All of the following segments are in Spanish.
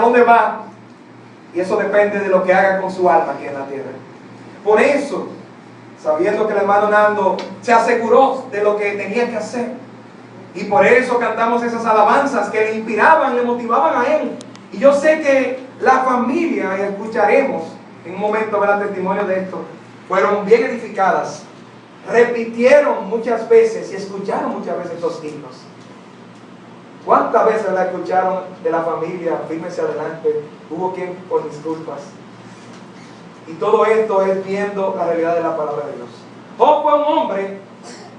dónde va, y eso depende de lo que haga con su alma aquí en la tierra. Por eso, sabiendo que el hermano Nando se aseguró de lo que tenía que hacer, y por eso cantamos esas alabanzas que le inspiraban, le motivaban a él. Y yo sé que la familia, y escucharemos en un momento ver el testimonio de esto, fueron bien edificadas, repitieron muchas veces y escucharon muchas veces estos himnos. ¿Cuántas veces la escucharon de la familia? Fírmese adelante, hubo quien por disculpas. Y todo esto es viendo la realidad de la palabra de Dios. Job fue un hombre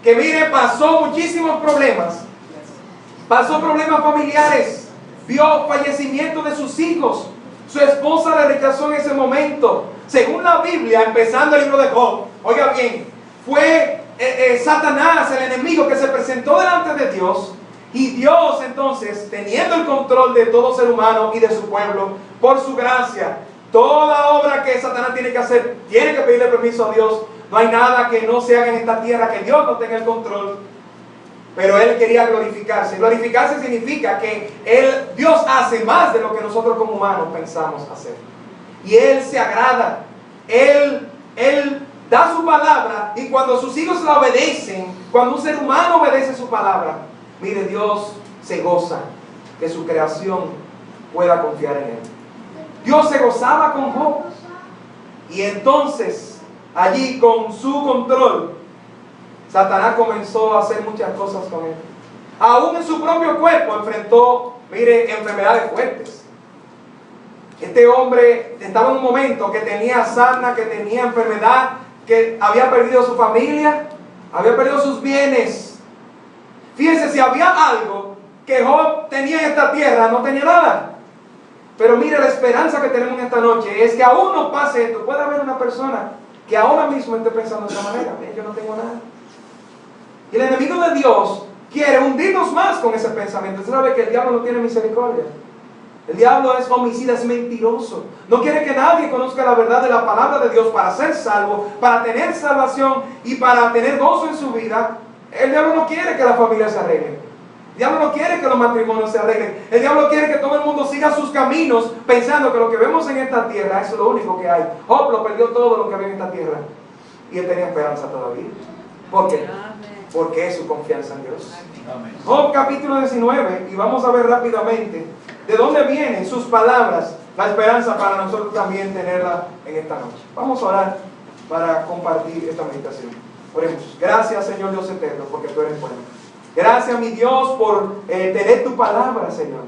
que, mire, pasó muchísimos problemas. Pasó problemas familiares. Vio fallecimiento de sus hijos. Su esposa le rechazó en ese momento. Según la Biblia, empezando el libro de Job, oiga bien, fue Satanás, el enemigo, que se presentó delante de Dios. Y Dios, entonces, teniendo el control de todo ser humano y de su pueblo, por su gracia, toda obra que Satanás tiene que hacer, tiene que pedirle permiso a Dios. No hay nada que no se haga en esta tierra que Dios no tenga el control. Pero él quería glorificarse. Glorificarse significa que Dios hace más de lo que nosotros como humanos pensamos hacer. Y Él se agrada. Él da su palabra, y cuando sus hijos la obedecen, cuando un ser humano obedece su palabra, mire, Dios se goza que su creación pueda confiar en Él. Dios se gozaba con Job. Y entonces, allí con su control, Satanás comenzó a hacer muchas cosas con él. Aún en su propio cuerpo enfrentó, mire, enfermedades fuertes. Este hombre estaba en un momento que tenía sarna, que tenía enfermedad, que había perdido su familia, había perdido sus bienes. Fíjense, si había algo que Job tenía en esta tierra, no tenía nada. Pero mire, la esperanza que tenemos en esta noche es que aún no pase esto. Puede haber una persona que ahora mismo esté pensando de esta manera: yo no tengo nada. Y el enemigo de Dios quiere hundirnos más con ese pensamiento. Usted sabe que el diablo no tiene misericordia. El diablo es homicida, es mentiroso. No quiere que nadie conozca la verdad de la palabra de Dios para ser salvo, para tener salvación y para tener gozo en su vida. El diablo no quiere que la familia se arregle. El diablo no quiere que los matrimonios se arreglen. El diablo quiere que todo el mundo siga sus caminos pensando que lo que vemos en esta tierra es lo único que hay. Job lo perdió todo lo que había en esta tierra. Y él tenía esperanza todavía. ¿Por qué? Porque es su confianza en Dios. Job capítulo 19, y vamos a ver rápidamente de dónde vienen sus palabras, la esperanza para nosotros también tenerla en esta noche. Vamos a orar para compartir esta meditación. Oremos. Gracias, Señor Dios eterno, porque tú eres bueno. Gracias, mi Dios, por tener tu palabra, Señor.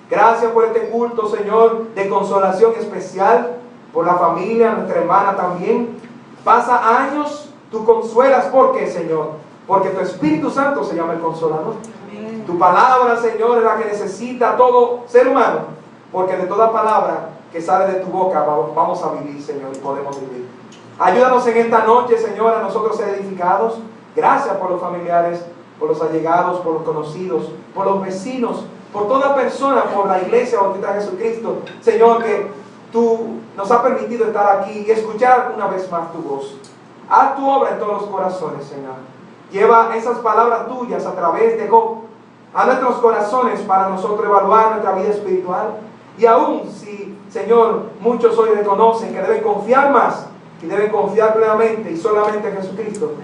Gracias por este culto, Señor, de consolación especial por la familia, nuestra hermana también. Pasa años, tú consuelas. ¿Por qué, Señor? Porque tu Espíritu Santo se llama el Consolador. Amén. Tu palabra, Señor, es la que necesita todo ser humano. Porque de toda palabra que sale de tu boca vamos a vivir, Señor, y podemos vivir. Ayúdanos en esta noche, Señor, a nosotros ser edificados. Gracias por los familiares, por los allegados, por los conocidos, por los vecinos, por toda persona, por la iglesia bautista de Jesucristo. Señor, que tú nos has permitido estar aquí y escuchar una vez más tu voz. Haz tu obra en todos los corazones, Señor. Lleva esas palabras tuyas a través de Job a nuestros corazones para nosotros evaluar nuestra vida espiritual. Y aún si, Señor, muchos hoy reconocen que deben confiar más y deben confiar plenamente y solamente en Jesucristo,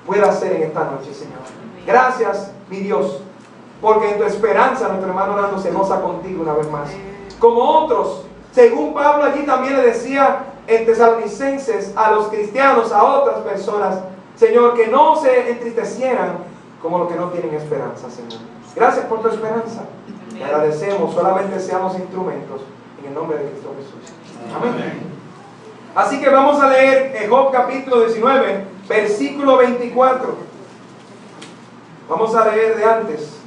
pueda ser en esta noche, Señor. Gracias, mi Dios, porque en tu esperanza nuestro hermano Nando se goza contigo una vez más. Como otros, según Pablo allí también le decía en Tesalonicenses a los cristianos, a otras personas, Señor, que no se entristecieran como los que no tienen esperanza, Señor. Gracias por tu esperanza. Te agradecemos, solamente seamos instrumentos en el nombre de Cristo Jesús. Amén. Así que vamos a leer Job capítulo 19, versículo 24. Vamos a leer de antes.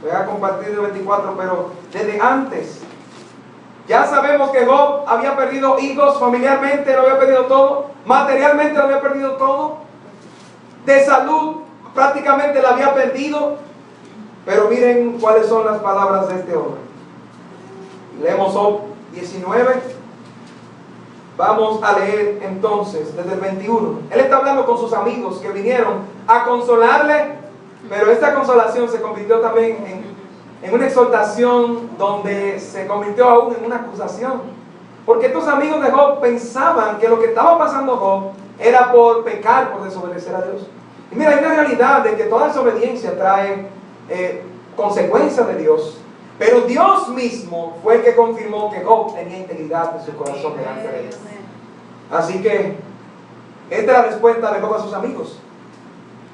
Voy a compartir el 24, pero desde antes. Ya sabemos que Job había perdido hijos, familiarmente lo había perdido todo, materialmente lo había perdido todo. De salud prácticamente la había perdido. Pero miren cuáles son las palabras de este hombre. Leemos Job 19. Vamos a leer entonces desde el 21. Él está hablando con sus amigos que vinieron a consolarle, pero esta consolación se convirtió también en una exhortación donde se convirtió aún en una acusación. Porque estos amigos de Job pensaban que lo que estaba pasando Job era por pecar, por desobedecer a Dios. Y mira, hay una realidad de que toda desobediencia trae consecuencias de Dios. Pero Dios mismo fue el que confirmó que Job tenía integridad en su corazón delante de él. Así que esta es la respuesta de Job a sus amigos.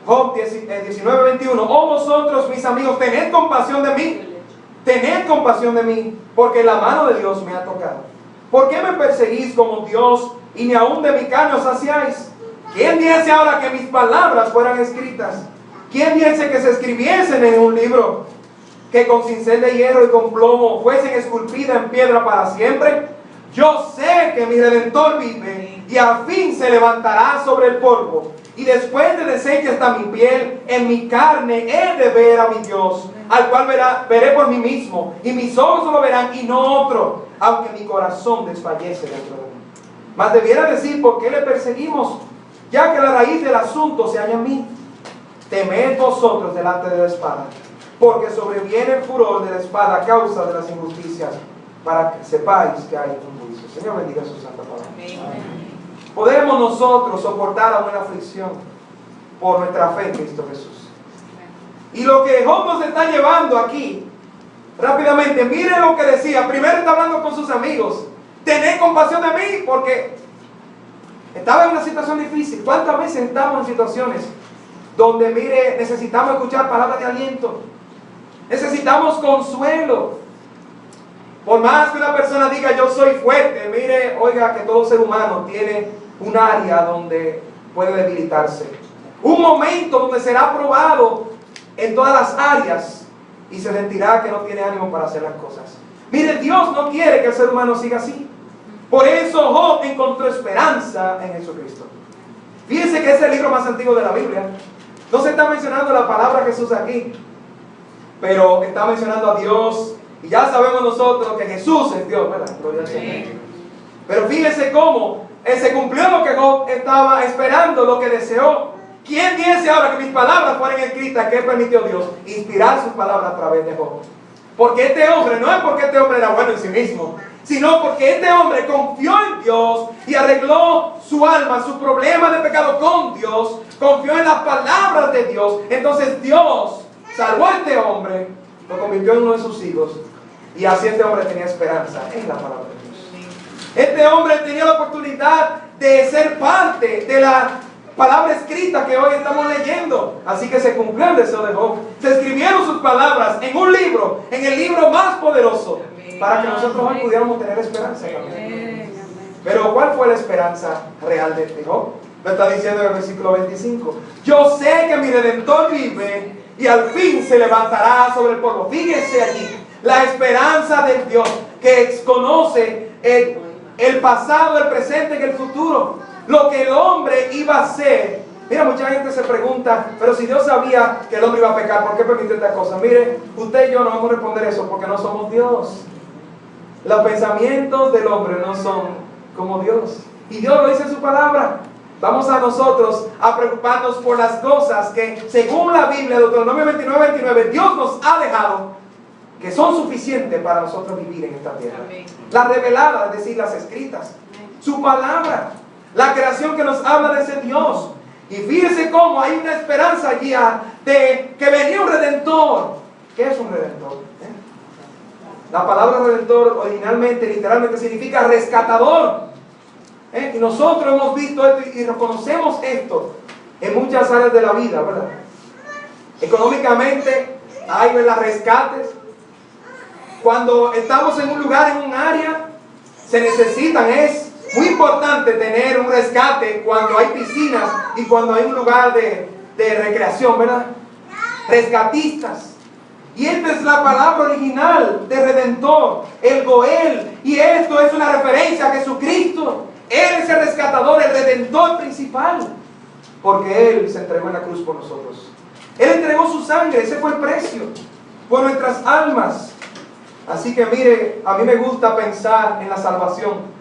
Job 19:21. Oh vosotros, mis amigos, tened compasión de mí. Tened compasión de mí, porque la mano de Dios me ha tocado. ¿Por qué me perseguís como Dios y ni aún de mi carne os saciáis? ¿Quién diese ahora que mis palabras fueran escritas? ¿Quién diese que se escribiesen en un libro? Que con cincel de hierro y con plomo fuesen esculpidas en piedra para siempre. Yo sé que mi Redentor vive y al fin se levantará sobre el polvo. Y después de deshecha hasta mi piel, en mi carne he de ver a mi Dios, al cual veré por mí mismo, y mis ojos lo verán y no otro, aunque mi corazón desfallece dentro de mí. Mas debiera decir, ¿por qué le perseguimos? Ya que la raíz del asunto se halla en mí. Temed vosotros delante de la espada, porque sobreviene el furor de la espada a causa de las injusticias, para que sepáis que hay un juicio. Señor, bendiga su santa palabra. Amén. Podemos nosotros soportar a una aflicción por nuestra fe en Cristo Jesús. Y lo que Job nos está llevando aquí, rápidamente, mire lo que decía. Primero está hablando con sus amigos. Tened compasión de mí, porque estaba en una situación difícil. ¿Cuántas veces estamos en situaciones donde, mire, necesitamos escuchar palabras de aliento? Necesitamos consuelo. Por más que una persona diga yo soy fuerte, mire, oiga que todo ser humano tiene un área donde puede debilitarse. Un momento donde será probado en todas las áreas y se sentirá que no tiene ánimo para hacer las cosas. Mire, Dios no quiere que el ser humano siga así. Por eso Job encontró esperanza en Jesucristo. Fíjense que es el libro más antiguo de la Biblia. No se está mencionando la palabra Jesús aquí, pero está mencionando a Dios. Y ya sabemos nosotros que Jesús es Dios, ¿verdad? Gloria al Señor. Pero fíjense cómo se cumplió lo que Job estaba esperando, lo que deseó. ¿Quién diese ahora que mis palabras fueran escritas? ¿Qué permitió Dios? Inspirar sus palabras a través de Job. Porque este hombre, no es porque este hombre era bueno en sí mismo, sino porque este hombre confió en Dios y arregló su alma, su problema de pecado con Dios, confió en las palabras de Dios. Entonces Dios salvó a este hombre, lo convirtió en uno de sus hijos, y así este hombre tenía esperanza en la palabra de Dios. Este hombre tenía la oportunidad de ser parte de la palabra escrita que hoy estamos leyendo. Así que se cumplió el deseo de Job. Se escribieron sus palabras en un libro, en el libro más poderoso, para que nosotros hoy pudiéramos tener esperanza también. Pero ¿cuál fue la esperanza real de Job? Lo está diciendo en el versículo 25. Yo sé que mi Redentor vive y al fin se levantará sobre el polvo. Fíjense allí, la esperanza del Dios que conoce el pasado, el presente y el futuro. Lo que el hombre iba a hacer. Mira, mucha gente se pregunta, pero si Dios sabía que el hombre iba a pecar, ¿por qué permitió esta cosa? Mire, usted y yo no vamos a responder eso porque no somos Dios. Los pensamientos del hombre no son como Dios. Y Dios lo dice en su palabra. Vamos a nosotros a preocuparnos por las cosas que, según la Biblia, Deuteronomio 29:29, Dios nos ha dejado, que son suficientes para nosotros vivir en esta tierra. Amén. Las reveladas, es decir, las escritas. Amén. Su palabra, la creación que nos habla de ese Dios. Y fíjese cómo hay una esperanza allí de que venía un Redentor. ¿Qué es un Redentor? La palabra Redentor originalmente, literalmente, significa rescatador. Y nosotros hemos visto esto y reconocemos esto en muchas áreas de la vida, ¿verdad? Económicamente hay rescates. Cuando estamos en un lugar, en un área, se necesitan, es muy importante tener un rescate cuando hay piscinas y cuando hay un lugar de recreación, ¿verdad? Rescatistas. Y esta es la palabra original de Redentor, el Goel. Y esto es una referencia a Jesucristo. Él es el rescatador, el Redentor principal. Porque Él se entregó en la cruz por nosotros. Él entregó su sangre, ese fue el precio por nuestras almas. Así que mire, a mí me gusta pensar en la salvación.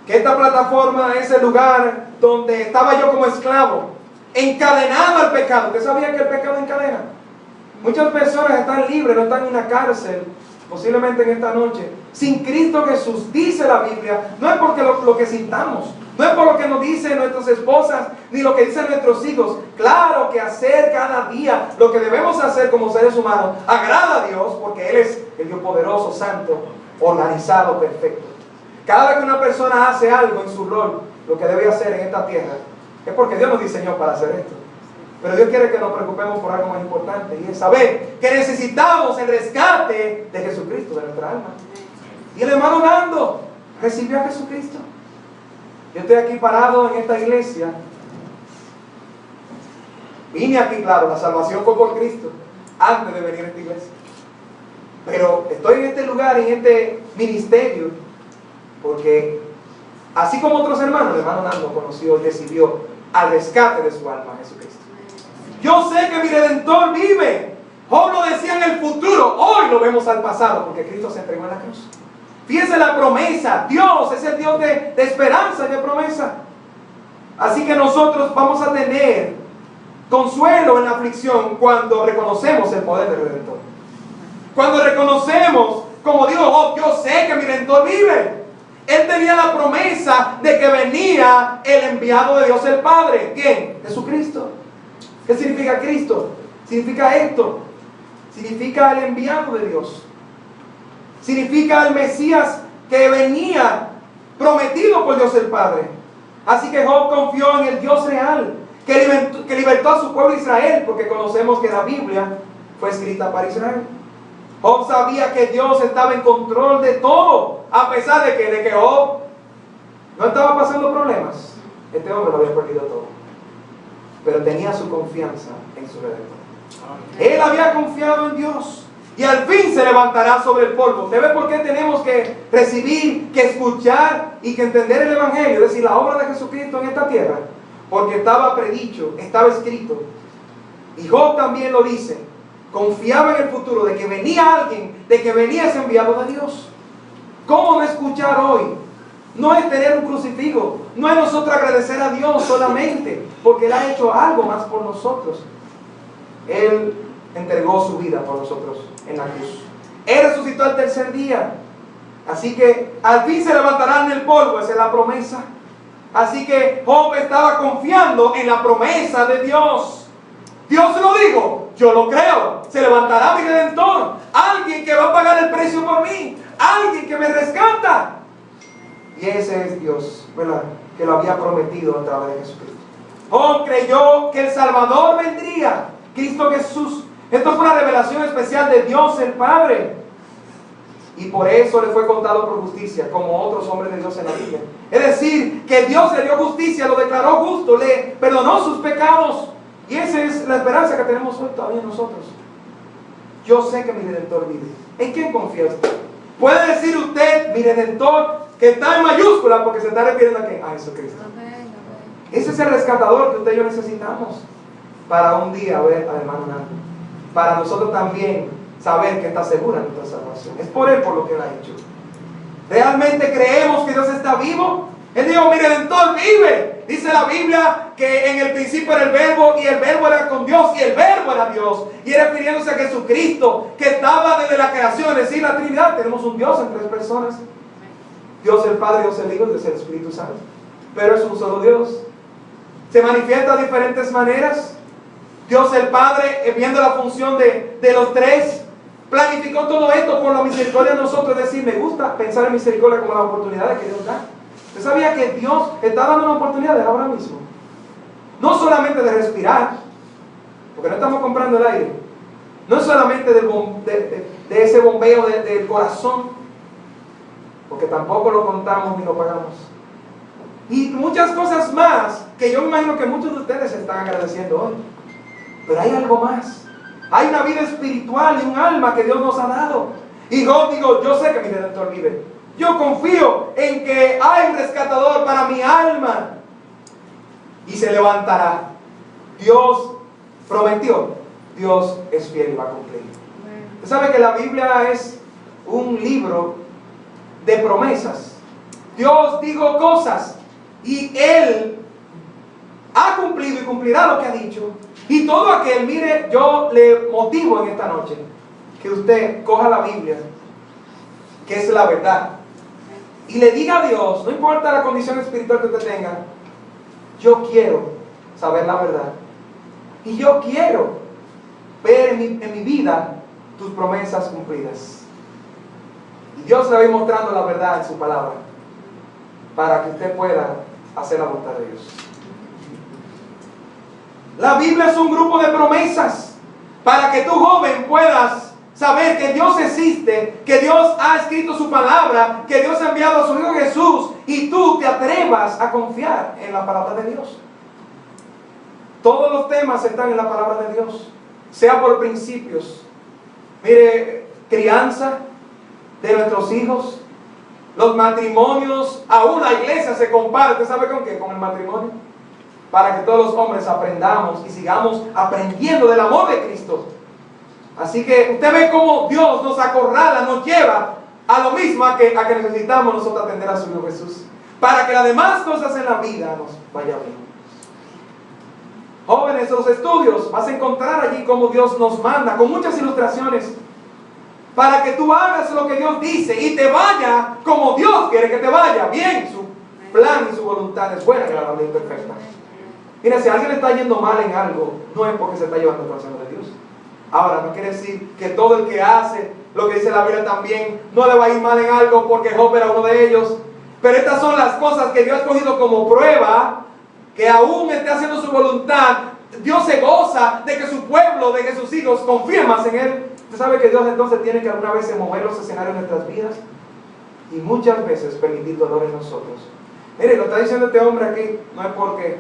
Que esta plataforma es el lugar donde estaba yo como esclavo, encadenado al pecado. ¿Usted sabía que el pecado encadena? Muchas personas están libres, no están en una cárcel, posiblemente en esta noche, sin Cristo Jesús. Dice la Biblia, no es porque lo que sintamos, no es por lo que nos dicen nuestras esposas, ni lo que dicen nuestros hijos. Claro que hacer cada día lo que debemos hacer como seres humanos agrada a Dios, porque Él es el Dios poderoso, santo, organizado, perfecto. Cada vez que una persona hace algo en su rol, lo que debe hacer en esta tierra, es porque Dios nos diseñó para hacer esto. Pero Dios quiere que nos preocupemos por algo más importante, y es saber que necesitamos el rescate de Jesucristo, de nuestra alma. Y el hermano Nando recibió a Jesucristo. Yo estoy aquí parado en esta iglesia. Vine aquí, claro, la salvación fue por Cristo, antes de venir a esta iglesia. Pero estoy en este lugar, en este ministerio, porque así como otros hermanos, el hermano Nando conoció y recibió al rescate de su alma, Jesucristo. Yo sé que mi Redentor vive. Job lo decía en el futuro, hoy lo vemos al pasado, porque Cristo se entregó en la cruz. Fíjense la promesa, Dios es el Dios de esperanza y de promesa. Así que nosotros vamos a tener consuelo en la aflicción cuando reconocemos el poder del Redentor. Cuando reconocemos, como dijo Job, yo sé que mi Redentor vive. Él tenía la promesa de que venía el enviado de Dios el Padre. ¿Quién? Jesucristo. ¿Qué significa Cristo? Significa esto. Significa el enviado de Dios. Significa el Mesías que venía prometido por Dios el Padre. Así que Job confió en el Dios real, que libertó a su pueblo Israel, porque conocemos que la Biblia fue escrita para Israel. Job sabía que Dios estaba en control de todo, a pesar de que Job no estaba pasando problemas. Este hombre lo había perdido todo, pero tenía su confianza en su Redentor. Él había confiado en Dios y al fin se levantará sobre el polvo. ¿Usted ve por qué tenemos que recibir, que escuchar y que entender el Evangelio? Es decir, la obra de Jesucristo en esta tierra. Porque estaba predicho, estaba escrito. Y Job también lo dice. Confiaba en el futuro de que venía alguien, de que venía ese enviado de Dios. ¿Cómo no escuchar hoy? No es tener un crucifijo, no es nosotros agradecer a Dios solamente, porque Él ha hecho algo más por nosotros. Él entregó su vida por nosotros en la cruz. Él resucitó al tercer día. Así que al fin se levantarán del polvo, esa es la promesa. Así que Job estaba confiando en la promesa de Dios. Dios lo dijo, yo lo creo. Se levantará mi Redentor, alguien que va a pagar el precio por mí, alguien que me rescata. Y ese es Dios, ¿verdad? Que lo había prometido a través de Jesucristo. Job creyó que el Salvador vendría, Cristo Jesús. Esto fue una revelación especial de Dios el Padre. Y por eso le fue contado por justicia, como otros hombres de Dios en la Biblia. Es decir, que Dios le dio justicia, lo declaró justo, le perdonó sus pecados. Y esa es la esperanza que tenemos hoy todavía nosotros. Yo sé que mi Redentor vive. ¿En quién confía usted? Puede decir usted, mi Redentor, que está en mayúscula, porque se está refiriendo a quién? A Jesucristo. Ese es el rescatador que usted y yo necesitamos para un día ver al hermano Nando. Para nosotros también saber que está segura nuestra salvación. Es por Él por lo que Él ha hecho. ¿Realmente creemos que Dios está vivo? Él dijo, mi Redentor vive. Dice la Biblia que en el principio era el Verbo, y el Verbo era con Dios, y el Verbo era Dios. Y era refiriéndose a Jesucristo, que estaba desde la creación, es decir, la Trinidad. Tenemos un Dios en tres personas. Dios el Padre, Dios el Hijo, Dios el Espíritu Santo. Pero es un solo Dios. Se manifiesta de diferentes maneras. Dios el Padre, viendo la función de los tres, planificó todo esto por la misericordia de nosotros. Es decir, me gusta pensar en misericordia como las oportunidades que Dios da. ¿Usted sabía que Dios está dando una oportunidad ahora mismo? No solamente de respirar, porque no estamos comprando el aire. No es solamente de ese bombeo del corazón, porque tampoco lo contamos ni lo pagamos. Y muchas cosas más que yo imagino que muchos de ustedes están agradeciendo hoy. Pero hay algo más. Hay una vida espiritual y un alma que Dios nos ha dado. Y Job dijo, yo sé que mi Redentor vive. Yo confío en que hay un rescatador para mi alma. Y se levantará. Dios prometió. Dios es fiel y va a cumplir. Usted sabe que la Biblia es un libro de promesas. Dios dijo cosas y Él ha cumplido y cumplirá lo que ha dicho. Y todo aquel, mire, yo le motivo en esta noche que usted coja la Biblia, que es la verdad, y le diga a Dios, no importa la condición espiritual que usted tenga, yo quiero saber la verdad. Y yo quiero ver en mi vida tus promesas cumplidas. Y Dios le va a ir mostrando la verdad en su palabra, para que usted pueda hacer la voluntad de Dios. La Biblia es un grupo de promesas para que tú, joven, puedas saber que Dios existe, que Dios ha escrito su palabra, que Dios ha enviado a su Hijo Jesús, y tú te atrevas a confiar en la palabra de Dios. Todos los temas están en la palabra de Dios, sea por principios. Mire, crianza de nuestros hijos, los matrimonios, aún la iglesia se compara, ¿usted sabe con qué? Con el matrimonio. Para que todos los hombres aprendamos y sigamos aprendiendo del amor de Cristo. Así que usted ve cómo Dios nos acorrala, nos lleva a lo mismo a que necesitamos nosotros atender a su Hijo Jesús, para que las demás cosas en la vida nos vaya bien. Jóvenes, los estudios, vas a encontrar allí cómo Dios nos manda, con muchas ilustraciones, para que tú hagas lo que Dios dice y te vaya como Dios quiere que te vaya. Bien, su plan y su voluntad es buena, agradable y perfecta. Mira, si a alguien le está yendo mal en algo, no es porque se está llevando el consejo de Dios. Ahora, no quiere decir que todo el que hace lo que dice la Biblia también no le va a ir mal en algo, porque Job era uno de ellos. Pero estas son las cosas que Dios ha escogido como prueba, que aún esté haciendo su voluntad. Dios se goza de que su pueblo, de que sus hijos confíen más en Él. Usted sabe que Dios entonces tiene que alguna vez mover los escenarios de nuestras vidas y muchas veces permitir dolor en nosotros. Mire, lo está diciendo este hombre aquí, no es porque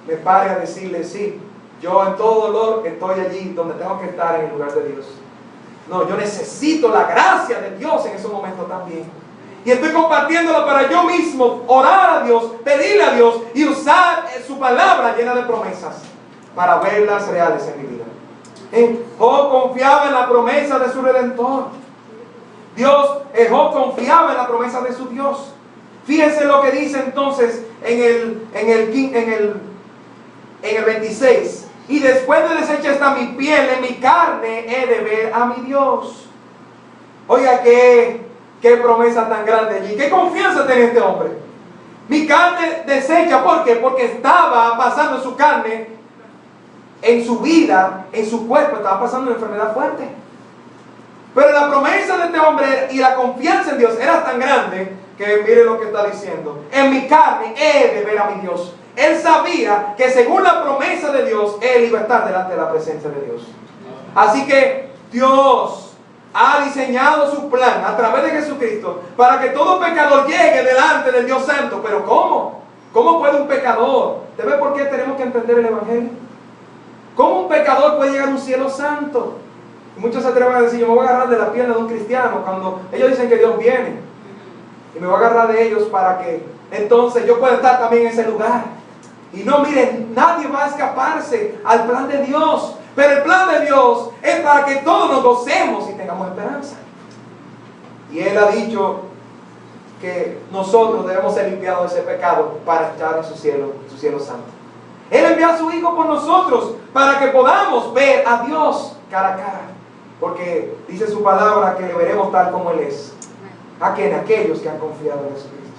me pare a decirle, sí, yo en todo dolor estoy allí donde tengo que estar, en el lugar de Dios. No, yo necesito la gracia de Dios en esos momentos también. Y estoy compartiéndolo para yo mismo orar a Dios, pedirle a Dios y usar su palabra llena de promesas para verlas reales en mi vida. Job confiaba en la promesa de su Redentor. Job confiaba en la promesa de su Dios. Fíjense lo que dice entonces en el 26. Y después de deshecha está mi piel, en mi carne he de ver a mi Dios. Oiga, qué promesa tan grande allí. Qué confianza tiene este hombre. Mi carne deshecha, ¿por qué? Porque estaba pasando en su carne, en su vida, en su cuerpo, estaba pasando una enfermedad fuerte. Pero la promesa de este hombre y la confianza en Dios era tan grande que mire lo que está diciendo. En mi carne he de ver a mi Dios. Él sabía que según la promesa de Dios, él iba a estar delante de la presencia de Dios. Así que Dios ha diseñado su plan a través de Jesucristo para que todo pecador llegue delante del Dios Santo. Pero ¿cómo? ¿Cómo puede un pecador? ¿Te ve por qué tenemos que entender el Evangelio? ¿Cómo un pecador puede llegar a un cielo santo? Y muchos se atreven a decir, yo me voy a agarrar de la pierna de un cristiano cuando ellos dicen que Dios viene. Y me voy a agarrar de ellos para que entonces yo pueda estar también en ese lugar. Y no, miren, nadie va a escaparse al plan de Dios. Pero el plan de Dios es para que todos nos gocemos y tengamos esperanza. Y Él ha dicho que nosotros debemos ser limpiados de ese pecado para estar en su cielo santo. Él envió a su Hijo por nosotros para que podamos ver a Dios cara a cara. Porque dice su palabra que le veremos tal como Él es. ¿A quién? Aquellos que han confiado en Jesucristo.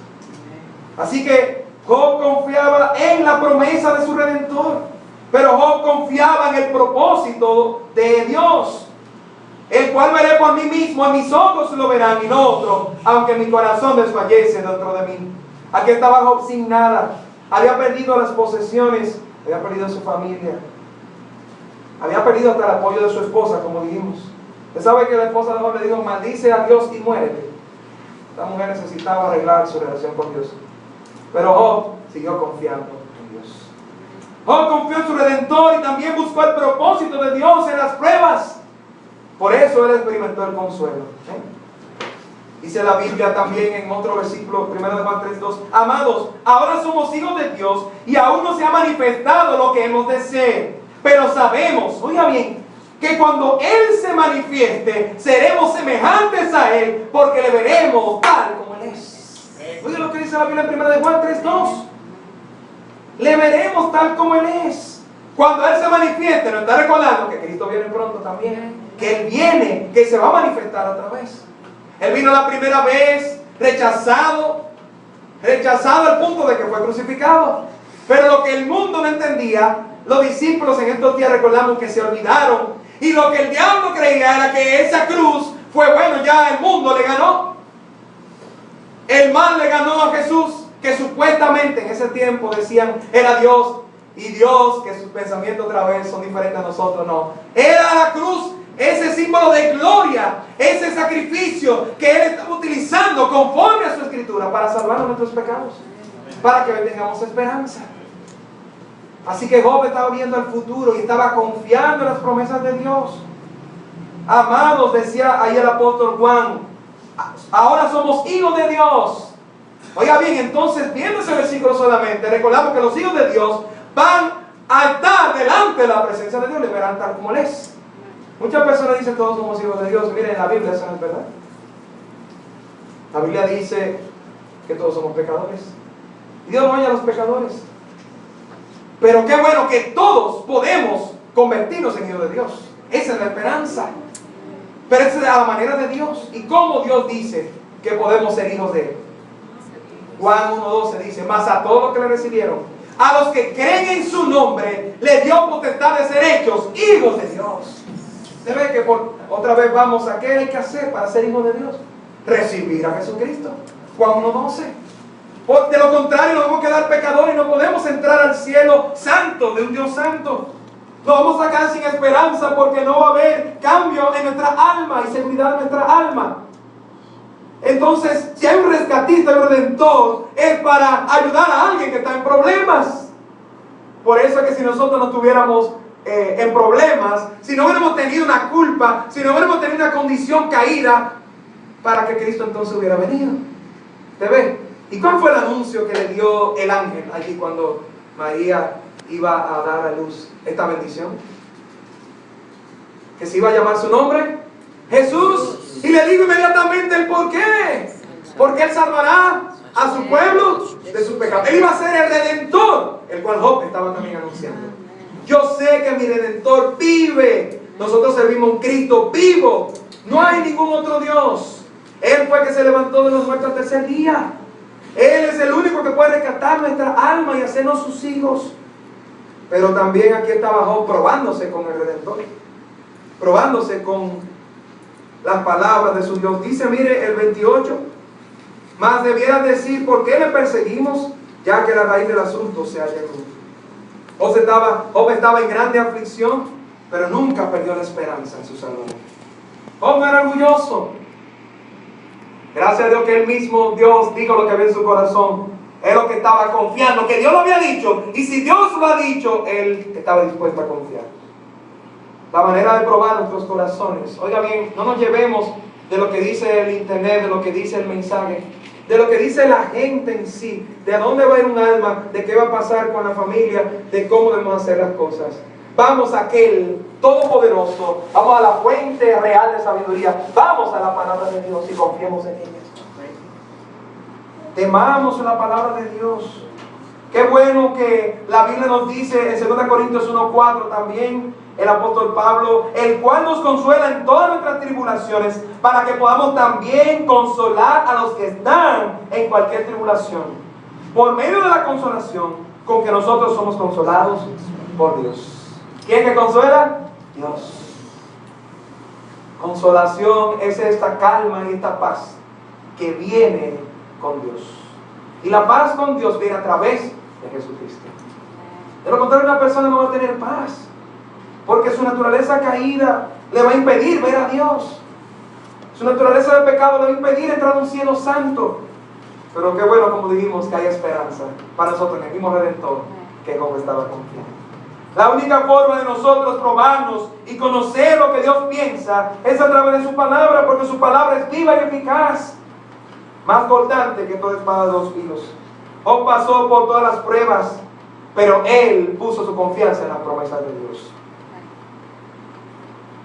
Así que Job confiaba en la promesa de su Redentor, pero Job confiaba en el propósito de Dios, el cual veré por mí mismo, en mis ojos lo verán y no otro, aunque mi corazón desfallece dentro de mí. Aquí estaba Job sin nada, había perdido las posesiones, había perdido su familia, había perdido hasta el apoyo de su esposa, como dijimos. Usted sabe que la esposa de Job le dijo, maldice a Dios y muérete. Esta mujer necesitaba arreglar su relación con Dios. Pero Job siguió confiando en Dios. Job confió en su Redentor y también buscó el propósito de Dios en las pruebas. Por eso él experimentó el consuelo. Dice la Biblia también en otro versículo, 1 Juan 3:2, amados, ahora somos hijos de Dios y aún no se ha manifestado lo que hemos de ser. Pero sabemos, oiga bien, que cuando Él se manifieste, seremos semejantes a Él, porque le veremos tal como Él es. Oiga lo que dice la Biblia en 1 Juan 3:2. Le veremos tal como Él es. Cuando Él se manifieste, nos está recordando que Cristo viene pronto también. Que Él viene, que se va a manifestar otra vez. Él vino la primera vez rechazado al punto de que fue crucificado. Pero lo que el mundo no entendía, los discípulos en estos días recordamos que se olvidaron. Y lo que el diablo creía era que esa cruz fue bueno, ya el mundo le ganó. El mal le ganó a Jesús, que supuestamente en ese tiempo decían era Dios. Y Dios, que sus pensamientos otra vez son diferentes a nosotros, no. Era la cruz, ese símbolo de gloria, ese sacrificio que Él estaba utilizando conforme a su escritura para salvarnos nuestros pecados, para que tengamos esperanza. Así que Job estaba viendo el futuro y estaba confiando en las promesas de Dios. Amados, decía ahí el apóstol Juan, ahora somos hijos de Dios. Oiga bien, entonces viendo ese versículo solamente, recordamos que los hijos de Dios van a estar delante de la presencia de Dios, le verán tal como Él es. Muchas personas dicen todos somos hijos de Dios. Miren, en la Biblia eso no es verdad. La Biblia dice que todos somos pecadores. Y Dios no oye a los pecadores. Pero qué bueno que todos podemos convertirnos en hijos de Dios. Esa es la esperanza. Pero esa es a la manera de Dios. ¿Y cómo Dios dice que podemos ser hijos de Él? Juan 1:12 dice, mas a todos los que le recibieron, a los que creen en su nombre, le dio potestad de ser hechos hijos de Dios. ¿Se ve que otra vez vamos a qué hay que hacer para ser hijos de Dios? Recibir a Jesucristo. Juan 1:12. De lo contrario nos vamos a quedar pecadores y no podemos entrar al cielo santo, de un Dios santo. Nos vamos a quedar sin esperanza porque no va a haber cambio en nuestra alma y seguridad en nuestra alma. Entonces, si hay un rescatista y un redentor, es para ayudar a alguien que está en problemas. Por eso es que si nosotros no estuviéramos en problemas, si no hubiéramos tenido una culpa, si no hubiéramos tenido una condición caída, para que Cristo entonces hubiera venido. ¿Te ves? ¿Y cuál fue el anuncio que le dio el ángel allí cuando María iba a dar a luz esta bendición? Que se iba a llamar su nombre Jesús. Y le digo inmediatamente el por qué. Porque Él salvará a su pueblo de sus pecados. Él iba a ser el redentor, el cual Job estaba también anunciando. Yo sé que mi redentor vive. Nosotros servimos a un Cristo vivo. No hay ningún otro Dios. Él fue el que se levantó de los muertos al tercer día. Él es el único que puede rescatar nuestra alma y hacernos sus hijos. Pero también aquí estaba Job probándose con el redentor, probándose con las palabras de su Dios. Dice, mire el 28, mas debieras decir, ¿por qué le perseguimos? Ya que la raíz del asunto se halla en él. Job estaba en grande aflicción, pero nunca perdió la esperanza en su Salvador. Job no era orgulloso. Gracias a Dios que él mismo, Dios, dijo lo que había en su corazón. Es lo que estaba confiando, que Dios lo había dicho. Y si Dios lo ha dicho, él estaba dispuesto a confiar. La manera de probar nuestros corazones. Oiga bien, no nos llevemos de lo que dice el internet, de lo que dice el mensaje, de lo que dice la gente en sí, de a dónde va a ir un alma, de qué va a pasar con la familia, de cómo debemos hacer las cosas. Vamos a aquel todopoderoso, vamos a la fuente real de sabiduría, vamos a la palabra de Dios y confiemos en ella. Temamos la palabra de Dios. Qué bueno que la Biblia nos dice en 2 Corintios 1:4 también, el apóstol Pablo, el cual nos consuela en todas nuestras tribulaciones, para que podamos también consolar a los que están en cualquier tribulación, por medio de la consolación con que nosotros somos consolados por Dios. ¿Quién que consuela? Dios. Consolación es esta calma y esta paz que viene con Dios. Y la paz con Dios viene a través de Jesucristo. De lo contrario, una persona no va a tener paz, porque su naturaleza caída le va a impedir ver a Dios. Su naturaleza de pecado le va a impedir entrar a un cielo santo. Pero qué bueno, como dijimos, que hay esperanza para nosotros en el mismo Redentor que Job estaba confiando. La única forma de nosotros probarnos y conocer lo que Dios piensa es a través de su palabra, porque su palabra es viva y eficaz, más cortante que toda espada de dos filos. Job pasó por todas las pruebas, pero él puso su confianza en las promesas de Dios.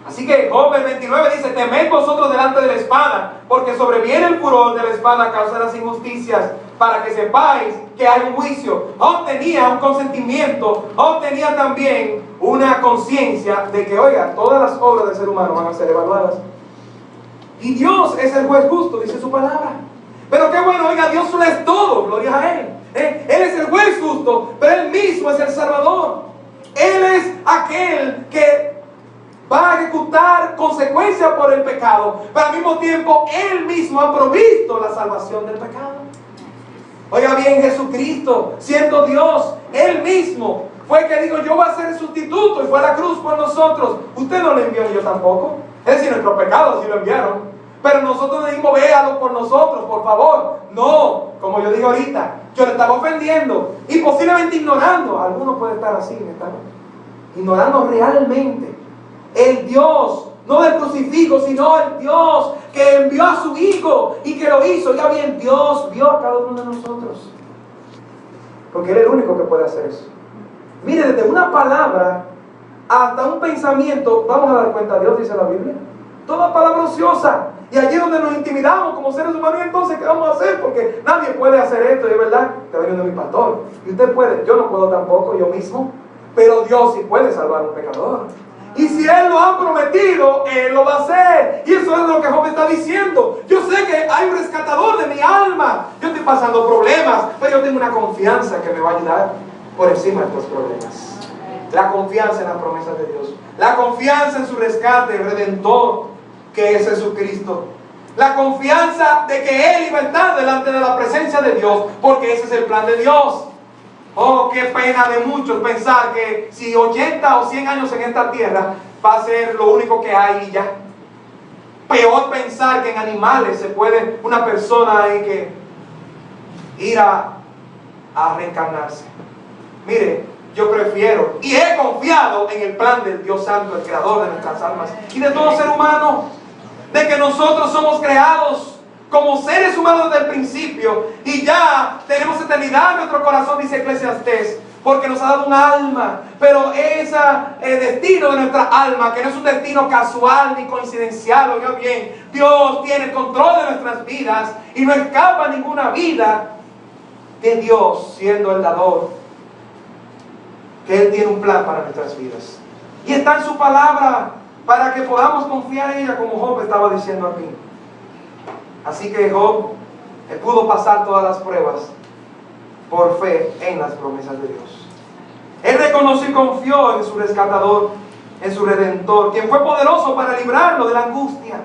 Así que Job el 29 dice: temed vosotros delante de la espada, porque sobreviene el furor de la espada a causa de las injusticias, para que sepáis que hay un juicio. Job tenía un consentimiento, Job tenía también una conciencia de que, oiga, todas las obras del ser humano van a ser evaluadas. Y Dios es el juez justo, dice su palabra. Pero qué bueno, oiga, Dios lo es todo, gloria a Él. Él es el juez justo, pero Él mismo es el Salvador. Él es aquel que va a ejecutar consecuencias por el pecado, pero al mismo tiempo Él mismo ha provisto la salvación del pecado. Oiga bien, Jesucristo, siendo Dios, Él mismo fue el que dijo: yo voy a ser el sustituto, y fue a la cruz por nosotros. Usted no lo envió, ni yo tampoco. Es decir, nuestros pecados sí lo enviaron, pero nosotros le dijimos: véalo por nosotros, por favor. No, como yo digo ahorita, yo le estaba ofendiendo y posiblemente ignorando. Algunos pueden estar así en esta noche, ignorando realmente el Dios, no del crucifijo, sino el Dios que envió a su Hijo y que lo hizo. Ya bien, Dios vio a cada uno de nosotros, porque Él es el único que puede hacer eso. Mire, desde una palabra hasta un pensamiento, vamos a dar cuenta, Dios dice la Biblia, toda palabra ociosa. Y allí donde nos intimidamos como seres humanos, entonces, ¿qué vamos a hacer? Porque nadie puede hacer esto, y es verdad, está viniendo mi pastor, y usted puede, yo no puedo tampoco, yo mismo, pero Dios sí puede salvar a un pecador. Y si Él lo ha prometido, Él lo va a hacer. Y eso es lo que Job está diciendo. Yo sé que hay un rescatador de mi alma. Yo estoy pasando problemas, pero yo tengo una confianza que me va a ayudar por encima de estos problemas. La confianza en las promesas de Dios. La confianza en su rescate redentor, que es Jesucristo. La confianza de que Él iba a estar delante de la presencia de Dios, porque ese es el plan de Dios. Oh, qué pena de muchos pensar que si 80 o 100 años en esta tierra va a ser lo único que hay y ya. Peor pensar que en animales se puede una persona que ir a reencarnarse. Mire, yo prefiero y he confiado en el plan del Dios Santo, el creador de nuestras almas y de todo ser humano, de que nosotros somos creados como seres humanos desde el principio y ya tenemos eternidad en nuestro corazón, dice Eclesiastés, porque nos ha dado un alma. Pero ese destino de nuestra alma, que no es un destino casual ni coincidencial, oiga bien, Dios tiene el control de nuestras vidas y no escapa ninguna vida de Dios, siendo el dador, que Él tiene un plan para nuestras vidas y está en su palabra para que podamos confiar en ella, como Job estaba diciendo aquí. Así que Job pudo pasar todas las pruebas por fe en las promesas de Dios. Él reconoció y confió en su rescatador, en su redentor, quien fue poderoso para librarlo de la angustia.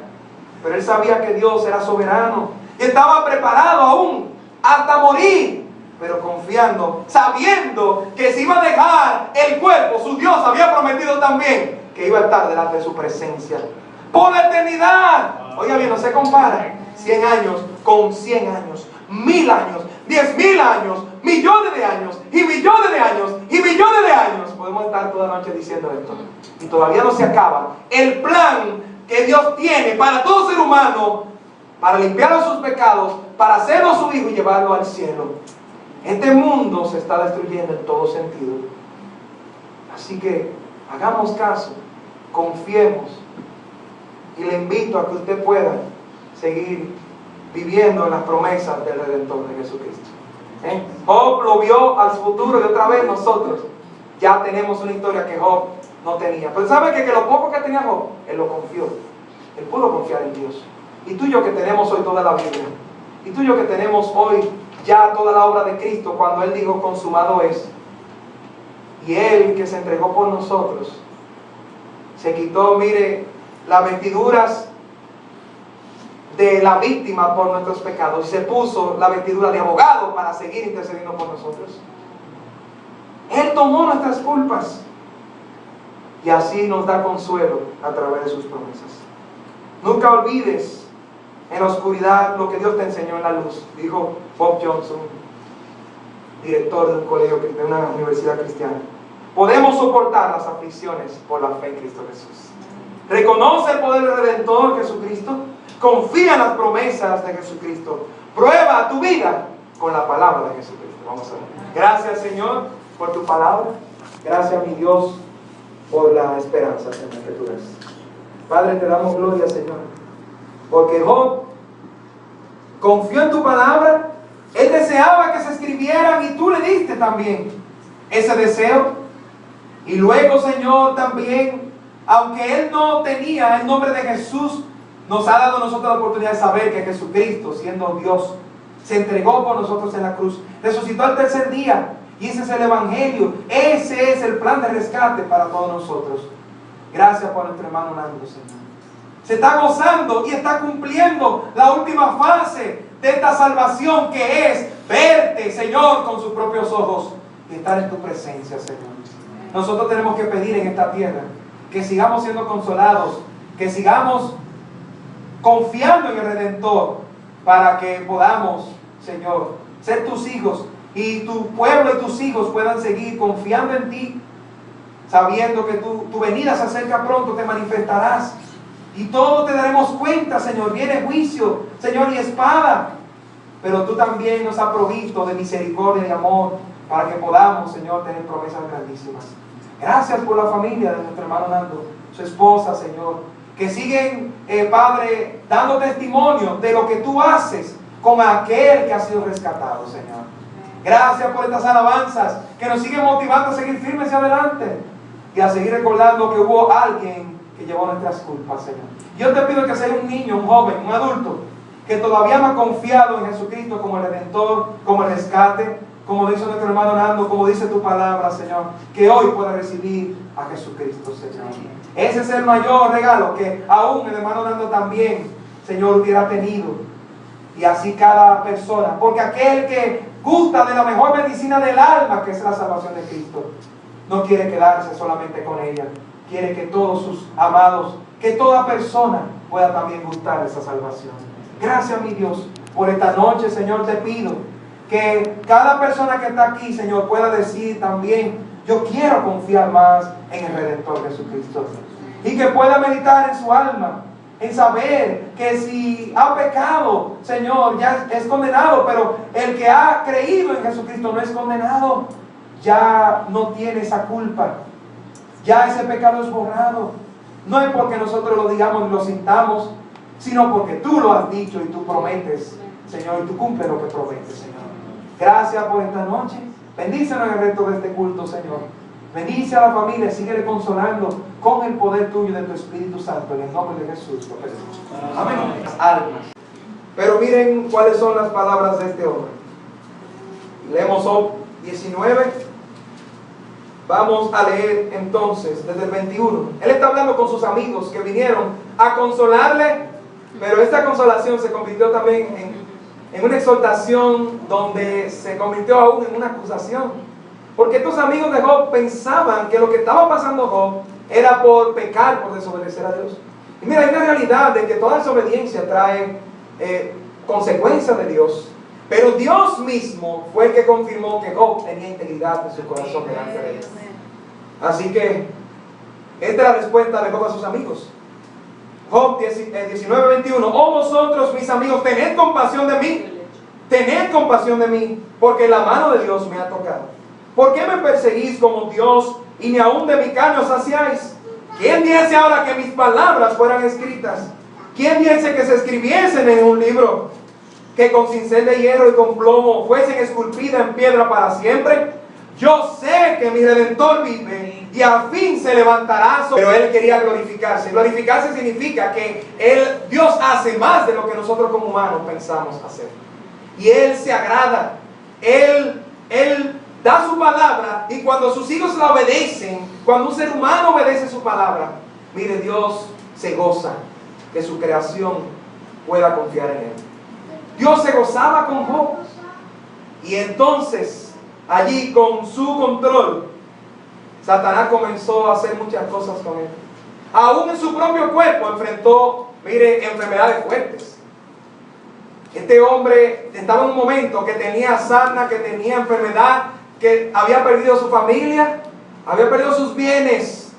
Pero él sabía que Dios era soberano y estaba preparado aún hasta morir, pero confiando, sabiendo que se iba a dejar el cuerpo. Su Dios había prometido también que iba a estar delante de su presencia por la eternidad. Oiga bien, no se compara 100 años con 100 años, 1000 años, 10.000 años, millones de años, y millones de años, y millones de años. Podemos estar toda la noche diciendo esto, y todavía no se acaba el plan que Dios tiene para todo ser humano, para limpiarlo de sus pecados, para hacerlo su hijo y llevarlo al cielo. Este mundo se está destruyendo en todo sentido. Así que hagamos caso, confiemos, y le invito a que usted pueda seguir viviendo en las promesas del Redentor de Jesucristo. Job lo vio al futuro y otra vez nosotros ya tenemos una historia que Job no tenía. Pero ¿sabe que lo poco que tenía Job, él lo confió? Él pudo confiar en Dios. Y tú y yo que tenemos hoy toda la Biblia, y tú y yo que tenemos hoy ya toda la obra de Cristo, cuando Él dijo consumado es, y Él que se entregó por nosotros, se quitó, mire, las vestiduras de la víctima por nuestros pecados y se puso la vestidura de abogado para seguir intercediendo por nosotros. Él tomó nuestras culpas y así nos da consuelo a través de sus promesas. Nunca olvides en la oscuridad lo que Dios te enseñó en la luz, dijo Bob Johnson, director de un colegio, de una universidad cristiana. Podemos soportar las aflicciones por la fe en Cristo Jesús. Reconoce el poder del Redentor Jesucristo. Confía en las promesas de Jesucristo. Prueba tu vida con la palabra de Jesucristo. Vamos a ver. Gracias, Señor, por tu palabra. Gracias, mi Dios, por la esperanza, Señor, que tú eres. Padre, te damos gloria, Señor, porque Job confió en tu palabra. Él deseaba que se escribieran y tú le diste también ese deseo. Y luego, Señor, también, aunque él no tenía el nombre de Jesús, nos ha dado a nosotros la oportunidad de saber que Jesucristo, siendo Dios, se entregó por nosotros en la cruz, resucitó al tercer día, y ese es el Evangelio. Ese es el plan de rescate para todos nosotros. Gracias por nuestro hermano Nando, Señor. Se está gozando y está cumpliendo la última fase de esta salvación, que es verte, Señor, con sus propios ojos y estar en tu presencia, Señor. Nosotros tenemos que pedir en esta tierra que sigamos siendo consolados, que sigamos confiando en el Redentor, para que podamos, Señor, ser tus hijos, y tu pueblo y tus hijos puedan seguir confiando en ti, sabiendo que tu venida se acerca pronto, te manifestarás y todos te daremos cuenta, Señor. Viene juicio, Señor, y espada, pero tú también nos has provisto de misericordia y amor para que podamos, Señor, tener promesas grandísimas. Gracias por la familia de nuestro hermano Nando, su esposa, Señor, que siguen, Padre, dando testimonio de lo que tú haces con aquel que ha sido rescatado, Señor. Gracias por estas alabanzas que nos siguen motivando a seguir firmes hacia adelante y a seguir recordando que hubo alguien que llevó nuestras culpas, Señor. Yo te pido que sea un niño, un joven, un adulto que todavía no ha confiado en Jesucristo como el Redentor, como el rescate, como dice nuestro hermano Nando, como dice tu palabra, Señor, que hoy pueda recibir a Jesucristo, Señor. Ese es el mayor regalo que aún el hermano Nando también, Señor, hubiera tenido. Y así cada persona, porque aquel que gusta de la mejor medicina del alma, que es la salvación de Cristo, no quiere quedarse solamente con ella, quiere que todos sus amados, que toda persona pueda también gustar de esa salvación. Gracias, mi Dios, por esta noche, Señor. Te pido que cada persona que está aquí, Señor, pueda decir también: yo quiero confiar más en el Redentor Jesucristo, y que pueda meditar en su alma, en saber que si ha pecado, Señor, ya es condenado, pero el que ha creído en Jesucristo no es condenado, ya no tiene esa culpa, ya ese pecado es borrado. No es porque nosotros lo digamos y lo sintamos, sino porque tú lo has dicho y tú prometes, Señor, y tú cumples lo que prometes, Señor. Gracias por esta noche. Bendícenos en el resto de este culto, Señor. Bendice a la familia, síguele consolando con el poder tuyo y de tu Espíritu Santo, en el nombre de Jesús. Amén. Almas. Pero miren cuáles son las palabras de este hombre. Leemos Job 19. Vamos a leer entonces desde el 21. Él está hablando con sus amigos que vinieron a consolarle, pero esta consolación se convirtió también en una exhortación, donde se convirtió aún en una acusación. Porque estos amigos de Job pensaban que lo que estaba pasando Job era por pecar, por desobedecer a Dios. Y mira, hay una realidad de que toda desobediencia trae consecuencias de Dios. Pero Dios mismo fue el que confirmó que Job tenía integridad en su corazón delante de él. Así que esta es la respuesta de Job a sus amigos. Job 19:21. Oh vosotros, mis amigos, tened compasión de mí. Tened compasión de mí, porque la mano de Dios me ha tocado. ¿Por qué me perseguís como Dios y ni aún de mi carne os saciáis? ¿Quién diese ahora que mis palabras fueran escritas? ¿Quién diese que se escribiesen en un libro? Que con cincel de hierro y con plomo fuesen esculpidas en piedra para siempre. Yo sé que mi Redentor vive y al fin se levantará. Pero él quería glorificarse. Glorificarse significa que Dios hace más de lo que nosotros como humanos pensamos hacer. Y Él se agrada. Él da su palabra, y cuando sus hijos la obedecen, cuando un ser humano obedece su palabra, mire, Dios se goza que su creación pueda confiar en Él. Dios se gozaba con Job, y entonces allí con su control Satanás comenzó a hacer muchas cosas con él. Aún en su propio cuerpo enfrentó, mire, enfermedades fuertes. Este hombre estaba en un momento que tenía sarna, que tenía enfermedad, que había perdido su familia, había perdido sus bienes.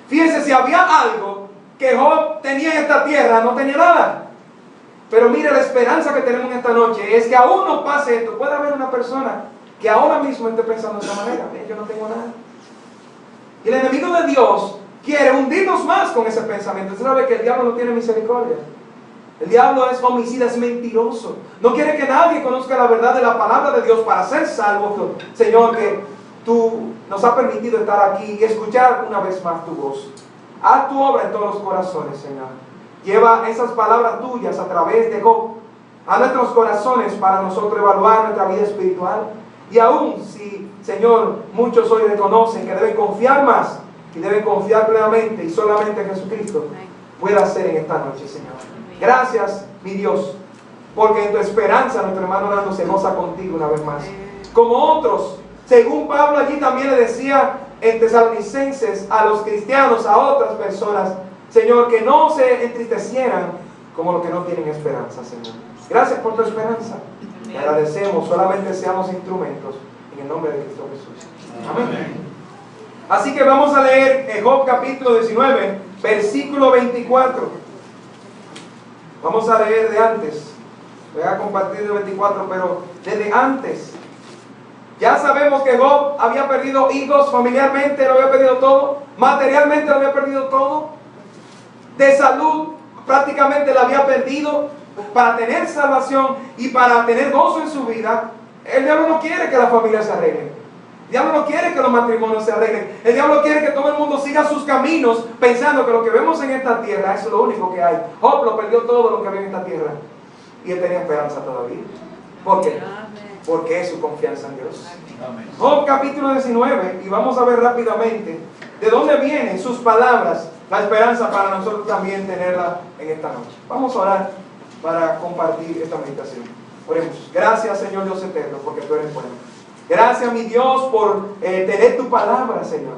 Fíjense, si había algo que Job tenía en esta tierra, no tenía nada. Pero mire, la esperanza que tenemos en esta noche es que aún no pase esto. Puede haber una persona que ahora mismo esté pensando de esta manera: yo no tengo nada. Y el enemigo de Dios quiere hundirnos más con ese pensamiento. Usted sabe que el diablo no tiene misericordia. El diablo es homicida, es mentiroso. No quiere que nadie conozca la verdad de la palabra de Dios para ser salvo. Señor, que tú nos has permitido estar aquí y escuchar una vez más tu voz. Haz tu obra en todos los corazones, Señor. Lleva esas palabras tuyas a través de Job a nuestros corazones para nosotros evaluar nuestra vida espiritual. Y aún si, Señor, muchos hoy reconocen que deben confiar más y deben confiar plenamente y solamente en Jesucristo, pueda hacer en esta noche, Señor. Gracias, mi Dios, porque en tu esperanza nuestro hermano Nando se goza contigo una vez más. Como otros, según Pablo allí también le decía en Tesalonicenses a los cristianos, a otras personas, Señor, que no se entristecieran como los que no tienen esperanza, Señor. Gracias por tu esperanza. Te agradecemos, solamente seamos instrumentos en el nombre de Cristo Jesús. Amén. Así que vamos a leer Job capítulo 19, versículo 24. Vamos a leer de antes. Voy a compartir el 24, pero desde antes. Ya sabemos que Job había perdido hijos, familiarmente lo había perdido todo, materialmente lo había perdido todo, de salud prácticamente lo había perdido. Para tener salvación y para tener gozo en su vida, el diablo no quiere que la familia se arregle. El diablo no quiere que los matrimonios se arreglen. El diablo quiere que todo el mundo siga sus caminos pensando que lo que vemos en esta tierra es lo único que hay. Job lo perdió todo lo que había en esta tierra y él tenía esperanza todavía. ¿Por qué? Porque es su confianza en Dios. Job capítulo 19, y vamos a ver rápidamente de dónde vienen sus palabras, la esperanza para nosotros también tenerla en esta noche. Vamos a orar para compartir esta meditación. Oremos. Gracias, Señor Dios eterno, porque tú eres bueno. Gracias, mi Dios, por tener tu palabra, Señor.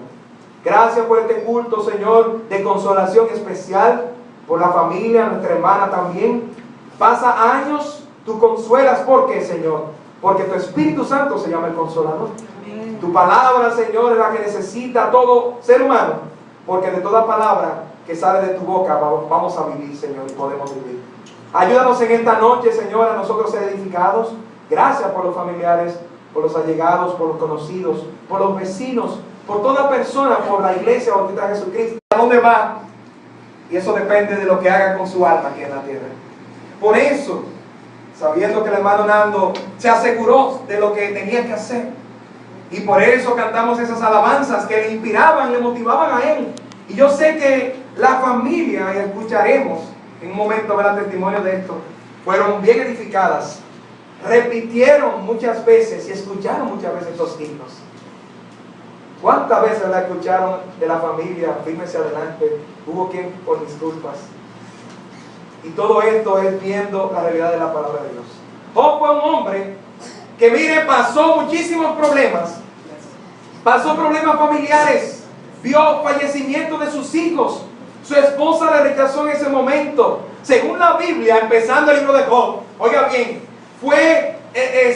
Gracias por este culto, Señor, de consolación especial por la familia, nuestra hermana también. Pasa años, tú consuelas. ¿Por qué, Señor? Porque tu Espíritu Santo se llama el Consolador. Amén. Tu palabra, Señor, es la que necesita todo ser humano, porque de toda palabra que sale de tu boca vamos a vivir, Señor, y podemos vivir. Ayúdanos en esta noche, Señor, a nosotros ser edificados. Gracias por los familiares, por los allegados, por los conocidos, por los vecinos, por toda persona, por la iglesia bautista de Jesucristo. ¿A dónde va? Y eso depende de lo que haga con su alma aquí en la tierra. Por eso, sabiendo que el hermano Nando se aseguró de lo que tenía que hacer, y por eso cantamos esas alabanzas que le inspiraban, le motivaban a él. Y yo sé que la familia, y escucharemos en un momento ver el testimonio de esto, fueron bien edificadas, repitieron muchas veces y escucharon muchas veces estos himnos. ¿Cuántas veces la escucharon de la familia? Fírmese adelante, hubo quien por mis culpas. Y todo esto es viendo la realidad de la palabra de Dios. Job fue un hombre que, mire, pasó muchísimos problemas, pasó problemas familiares, vio fallecimiento de sus hijos. Su esposa le rechazó en ese momento. Según la Biblia, empezando el libro de Job, oiga bien, fue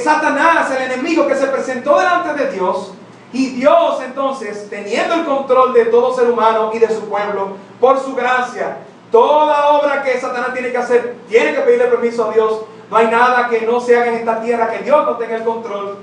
Satanás, el enemigo, que se presentó delante de Dios. Y Dios, entonces, teniendo el control de todo ser humano y de su pueblo, por su gracia, toda obra que Satanás tiene que hacer, tiene que pedirle permiso a Dios. No hay nada que no se haga en esta tierra que Dios no tenga el control.